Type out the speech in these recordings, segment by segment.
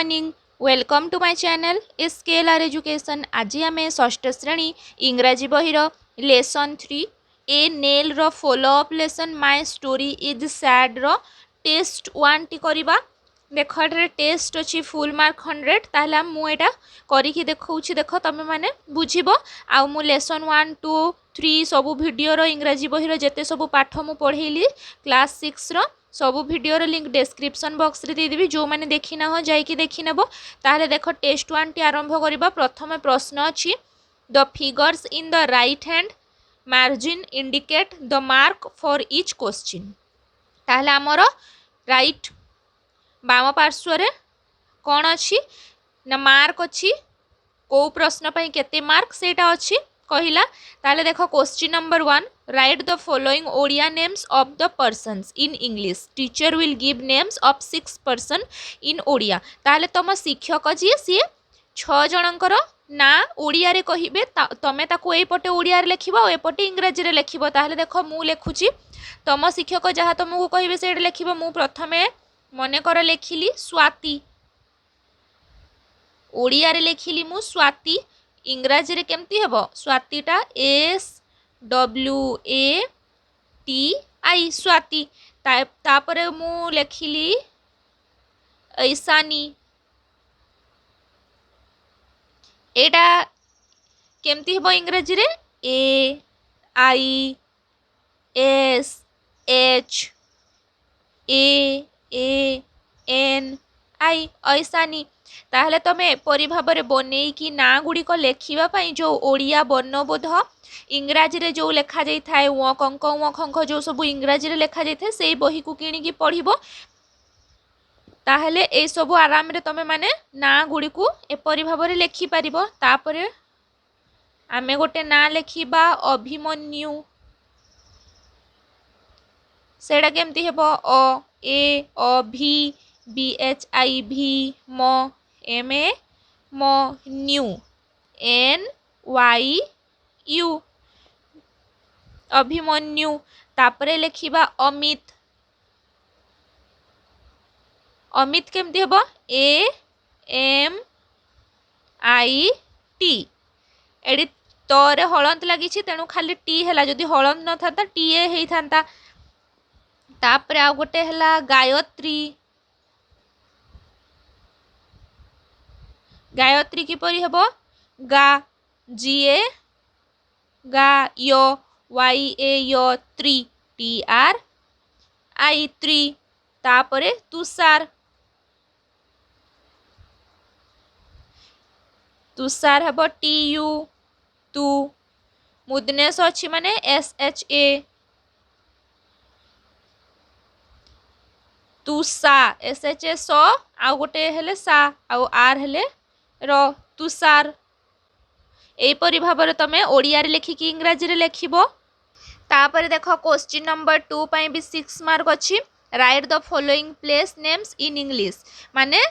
Morning welcome to my channel SKLR education. आज आम षष्ठ श्रेणी इंग्राजी बहिर lesson 3 a nail row follow up lesson my story is sad row test 1 टी करबा। देख ये टेस्ट अच्छी फुल मार्क 100 ताहले मुझा करी देखा देख तुम मैंने बुझब आ मु लेसन 1 2 3 सबू भिडर इंग्राजी बहिर जिते सबू पाठ मु पढ़ेली क्लास 6 रो सबू भिडर लिंक डिस्क्रिप्शन बॉक्स रे देदेवि। जो मैंने देखी ना हो जाइए देखी नेब। ताहले देख टेस्ट 1 टी आरंभ करबा। प्रथम प्रश्न अच्छी the figures in the right hand margin indicate the mark for each question. ताहले आमर राइट बाम पार्श्व कौन अच्छी ना मार्क अच्छी को प्रश्न पर केते मार्क सेटा अच्छी कहला। ताले देखो question number 1 right the following Odia names of the persons in English teacher will give names of 6 person in Odia. ताले तुम शिक्षक जी सी 6 जनकर ना ओडिया रे कहिबे तमे ताकू एपटे ओडिया रे लिखिबो एपटे इंग्रजी रे लिखिबो। ताले देखो मु लेखुची तुम शिक्षक जहाँ तुमको कहिबे सेडे लिखिबो। मु प्रथमे मने कर लेखिली स्वाति ओडिया रे लिखिली मु स्वाति इंग्राजी रे केमती हेबो स्वातिटा SWATI स्वाति। तापरे मु लेखिली ऐसानी एटा केमती हेबो इंग्राजी रे AISHANI ऐसानी। ताहले तुम एपरी भाव में बनई कि ना गुड़िक लेखापी जो ओडिया वर्णबोध इंग्राजी रे जो लेखा जाई थाए व कंक जो सब इंग्राजी रे लेखा जाई थाए से बही को किणिकी पढ़िबो। ताहले ए सब आराम रे तुम माने ना गुड़ी को एपरी भाव में लेखि पारिबो। तापरे आमे गोटे ना लेखिबा अभिमन्यु सेडा केमती हेबो BHIV न्यू NYU अभिमन्यु। तापरे लेखिबा अमित अमित केमती हेबो AMIT एडी तोरे हलंत लगी तेणु खाली टी है जदि हलंत न था टीए ही था। तापरे आ गोटे है गायत्री गायत्री किपरि हेबो गा GA गा यो YA TRI। तापरे तुषार तुषार हेबो TU तू। मुदनेश अच्छी माने SHA तुषा SHA सो आ गोटे हेले सा आउ आर हेले र तुषार। एपरी भाव में तुम ओडिया रे लेखिकी इंग्राजी रे लेखिबो। तापर देखो क्वेश्चन नंबर 2 पई भी 6 मार्क अच्छी right the following place names in English माने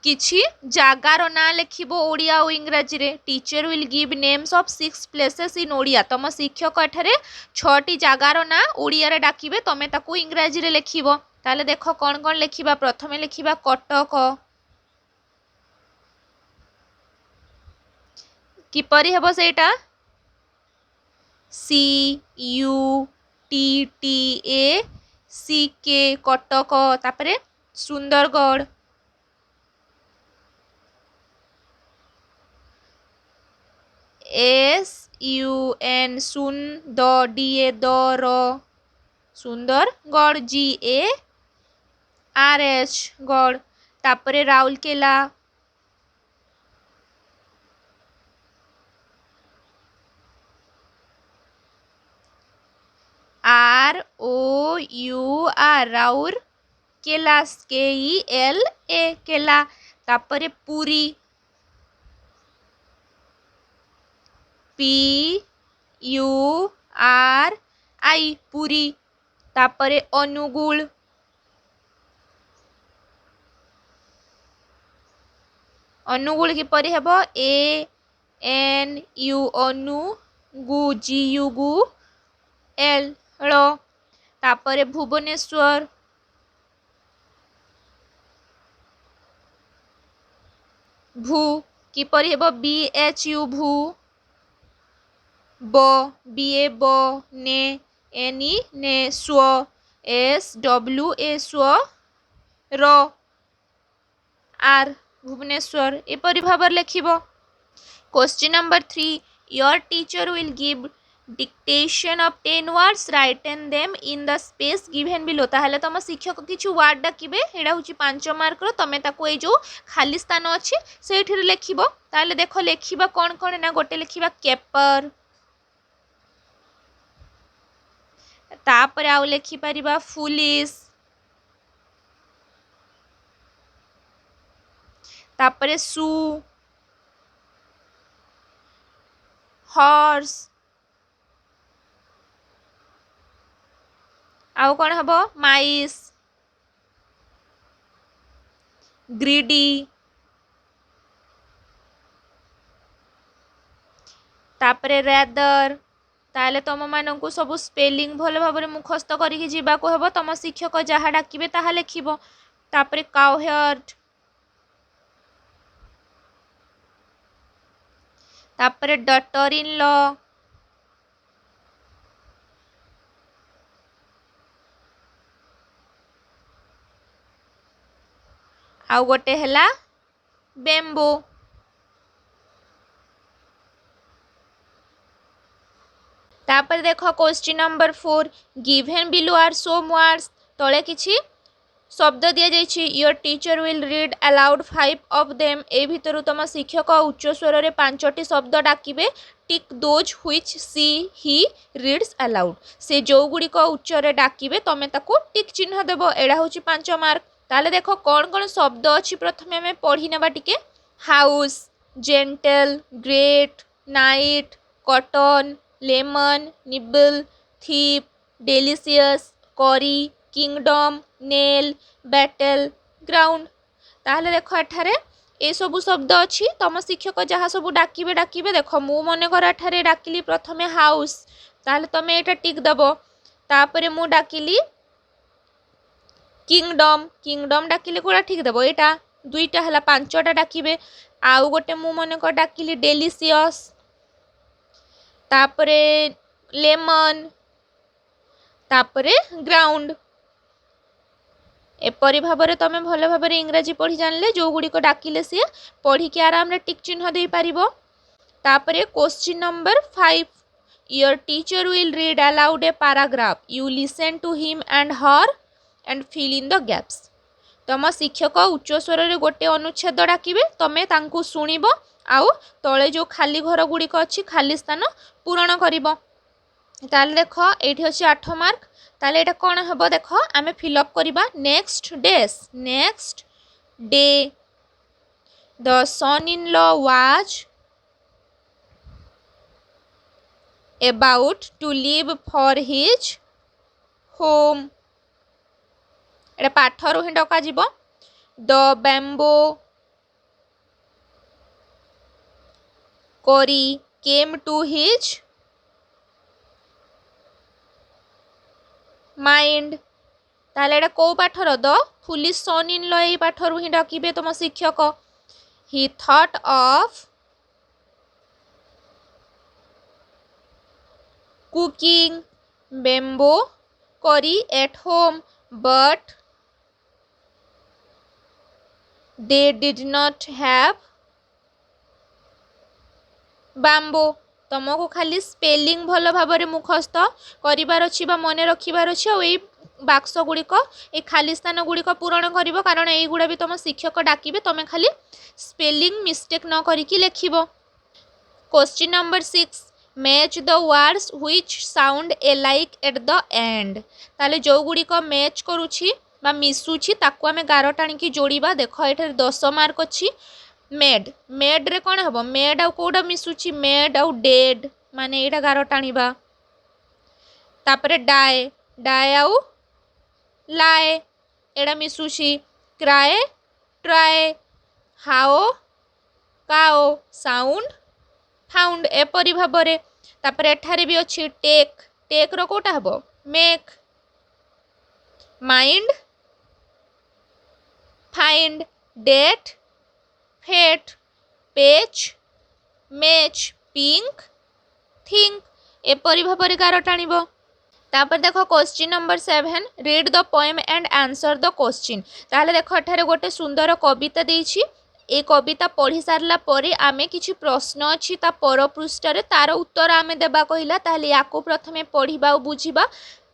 किछि जागार ना लेखिबो ओडिया और इंग्राजी रे। Teacher will give names of 6 places in Odia तुम शिक्षक एठारे 6टी जागार ना ओडिया रे डाकिबे तमे ताकू इंग्राजी रे लेखिबो। ताले देखो कौन कौन लेखिबा। प्रथमे लेखिबा कटक किपरि हेबो सेटा CUTTACK कटक। तापरे सुंदरगढ़ SUN सुंदर सुंदरगढ़ GARH गढ़। तापरे राउरकेला ROUR राउर केला KELA केला। तापरे पुरी PURI पुरी। तापरे अनुगुल अनुगुल किपरि हेबो ANU अनुगु GUGU L तापरे भुवनेश्वर भू किपरि हेबो BHU भू ब BA ब ने NE ने स्व SWA स्व र आर भुवनेश्वर एपरि भाबर लेखिबो। Question number 3 your teacher will give dictation of 10 words written them in the space given below ताहले तुम शिक्षक किछु वर्ड डाकिबे एडा होची 5 मार्क रो तमे ताको ए जो खाली स्थान अछि सेठिर लेखिबो। ताहले देखो लेखिबा कोन कोन ना गोटे लेखिबा केपर तापर आउ लेखि परिबा फुलिश तापरे सू हॉर्स आउ कौन हबो माइस ग्रीडी तापरे रेदर ताले तुम मानू सब स्पेलिंग भल भाव मुखस्त करके जीवाको हेबो तुम शिक्षक जहाँ डाकिबे ताहा लेखिबो। तापरे काउहर्ट तापरे डॉटर इन लॉ आउ गोटे हैला बेम्बो। तापर देखो question number 4 given below are some words तले किछि शब्द दिया जाइछि your teacher will read aloud 5 of them ए भितरु तुम शिक्षक उच्च स्वर रे 5टी शब्द डाकिबे tick those which she he reads aloud से जो गुडी को उच्च रे डाकिबे तमे ताको टिक चिन्ह देबो एडा होछि 5 मार्क। ताले देखो कोन कोन शब्द अछि प्रथमे हमें पढ़ी नेबा टिके house gentle great night cotton lemon nibble thief delicious करी किंगडम नेल बैटल ग्राउंड ताहले देखो एठारे ए सबु शब्द अछि तम शिक्षक जहाँ सब डाकिबे डाकिबे देखो मु मने कर एठारे डाकिली प्रथमे हाउस ताहले तमे एटा टिक दबो तापरे मु डाकिली किंगडम किंगडम डाकिले कोडा ठीक दबो एटा दुईटा हला 5टा डाकिबे आउ गोटे मु मने कर डाकिली डेलिशियस तापरे लेमन तापरे ग्राउंड एपरी भाव तुम भल भाव इंग्राजी पढ़ी जानले जो गुड़ी को डाकिले सी पढ़ी के आराम रे टिक चिन्ह दे पारिबो। तापरे question number 5 your teacher will read aloud a paragraph you listen to him and her and fill in the gaps तुम शिक्षक उच्च स्वर रे गोटे अनुच्छेद डाकिबे तमे तांकु सुनिबो आउ तले जो खाली घर गुड़ी को अच्छी खाली स्थान पूरण करिबो। ताले देखो एठी अछि 8 मार्क ताले एटा कोन हबो देखो आमे फिल अप करिबा next day the son in law was about to leave for his home एटा पाठर हि डका जीवो the bamboo curry came to his mind ताले एटा को पाठर the foolish son in law ए पाठर हि डाकिबे तुम शिक्षक he thought of cooking bamboo curry at home but they did not have bamboo तुमको खाली स्पेलिंग भल भाव में मुखस्त करार अच्छी मन रखार अच्छे और बाक्स गुड़िक ये खाली स्थान गुड़िक पूरण कर कारण युड़ा भी तुम शिक्षक डाकिबे तुम खाली स्पेलिंग मिस्टेक न करिकी लेखिबो। Question number 6 match the words which sound alike at the end ताले जो गुड़िक मैच करुछि बा मिसुछि ताकू आमे गार टाणिकी जोड़िबा देखो एठारे 10 मार्क अच्छी मेड मेड रे कौन हम मेड आउ कौटा मिसुची मेड आउ डेड माने एटा गार टाणिबा तापरे डाए डाए आउ लाए एटा मिसुची क्राए ट्राए हाओ काओ साउंड फाउंड एपरी भाबरे तापरे एठारे भी अच्छी टेक टेक रो कोटा हबो make mind find date fate patch match pink think एपरी भाव गार टाण तापर देख question number 7 read the poem and answer the question ताहले देख एठारे गोटे सुंदर कविता देछि ए कविता पढ़ी सारला परे आमे किछि प्रश्न अछि ता पर पृष्ठरे तार उत्तर आमे देबा कहिला ताहले याको प्रथमे पढ़िबा और बुझिबा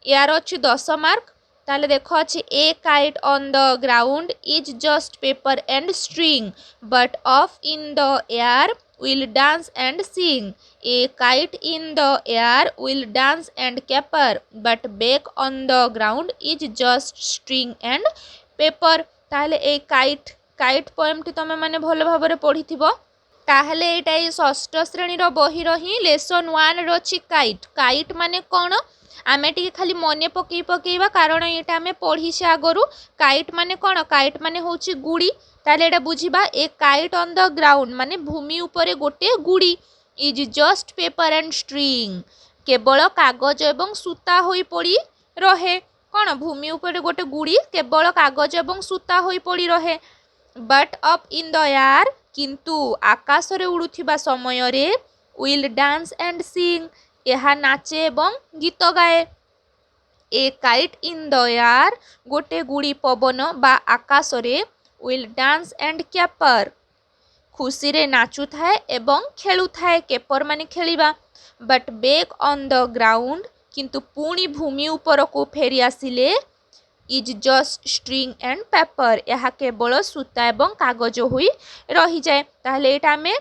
यार अछि 10 मार्क ताहले देख अछि ए kite on the ground is just paper and string but of in the air will dance and sing. A kite in the air will dance and caper, but back on the ground is just string and paper. ताहले ए kite poem T तमे माने भलो भाबरे पढ़िथिबो ताहले एटा ए षष्ठ श्रेणी रो बही रही lesson 1 रो छि काइट माने कोन आमे टी खाली मने पकेइबा कारण एटा आमे पढ़िछे आगरु काइट माने कोन काइट माने होछि गुडी ताले एटा बुझिबा a kite on the ground माने भूमि ऊपर गोटे गुडी is just paper and string केवल कागज एवं सूता होई पड़ी रहे कोन भूमि ऊपर गोटे गुडी केवल कागज एवं सूता होई पड़ी रहे but up in the air किंतु आकाश रे उड़ुथिबा समय रे विल डांस एंड सिंग एहा नाचे एवं गीत गाए ए काइट इन द एयर गोटे गुडी पवन बा आकाश रे विल डांस एंड कैपर खुशी रे नाचु थाए एवं खेलु थाए केपर माने खेलिबा but back on the ground किंतु पुणी भूमि ऊपर को फेरी आसिले is just string and paper यह केवल सूता एवं कागज होई रही जाए ताहले एटा में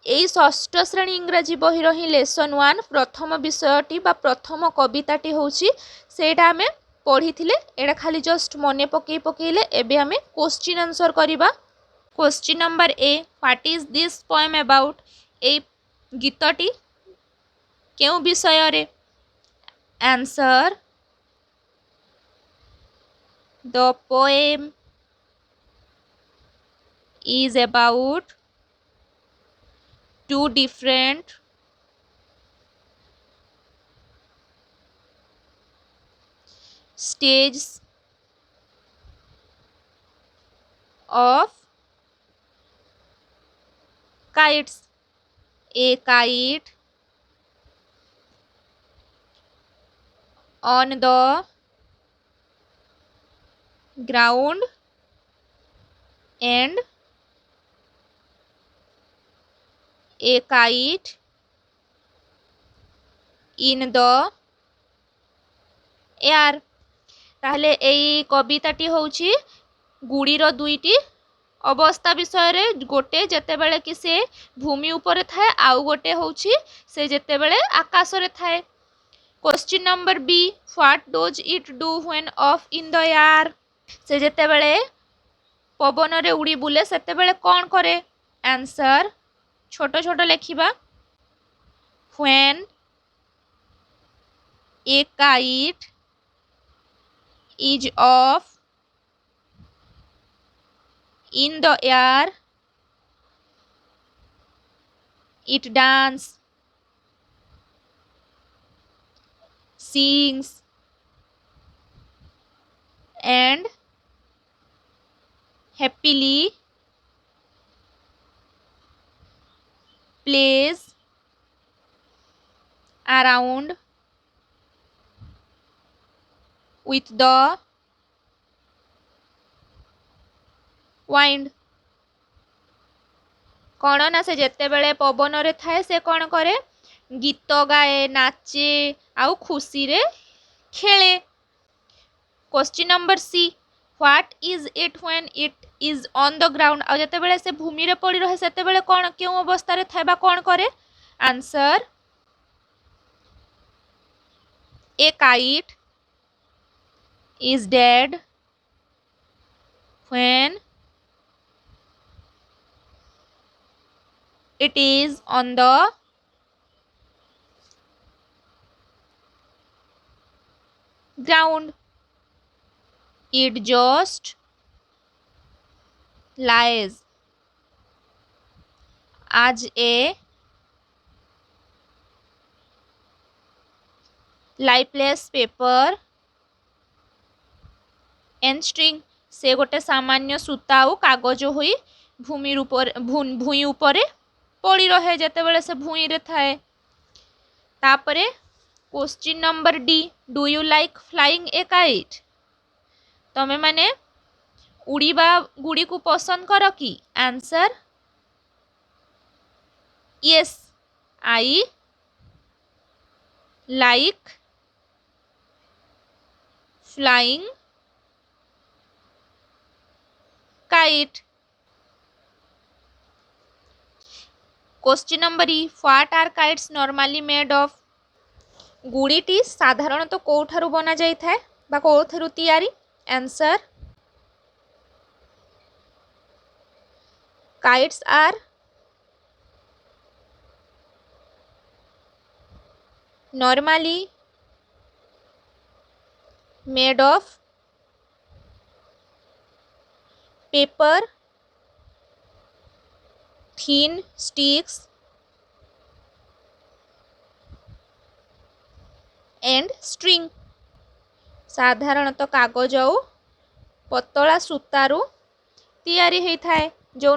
एई षष्ठ श्रेणी इंग्राजी बही रही लेसन 1 प्रथम विषयटी बा प्रथम कविताटी होची सेटा हमें पढ़ी थिले एटा खाली जस्ट मने पकेइले एबे हमें क्वेश्चन आंसर करिबा question number A what is this poem about ए गीतटी केउ विषय रे answer the poem is about two different stages of kites. A kite on the ground and a kite in the air. ताहले एई कविताटी होउची गुड़ीर दुईटी अवस्था विषय रे गोटे जेतेबेले कि से भूमि ऊपर थाए आउ गोटे होउची से जेतेबेले आकाश रे थाए question number be what does it do when of in the air से जेतेबेले पवन रे उड़ी बुले सेतेबेले कोन करे आंसर छोटो छोटो लेखिबा when a kite is off in the air it dance sings and happily plays around with the wind कौन ना से जेते बेले पवन रे थाए से कौन करे गीत गाए नाचे आउ खुशी रे खेले question number C what is it when it is on the ground आ जेते बेले से भूमि रे पड़ी रहे सेते बेले कौन केउ अवस्था रे थाइबा कौन करे answer A kite is dead when it is on the ground it just lies as a lifeless paper and string से गोटे सामान्य सूता और कागज होई भूई उपरे पड़ी रहे जेतेबेले से भूई रे थाए। तापरे question number D, do you like flying a kite? तमे माने उड़ीबा गुड़ी को पसंद कर कि? Answer yes, I like flying kite. Question number E, what are kites normally made of? गुड़ीटी साधारणतः कोठारु बना जाई थाए बा कोठारु तैयारी? Answer kites are normally made of paper, thin sticks and string। साधारणतः कागज और पतला सूतारू तैयारी होता है जो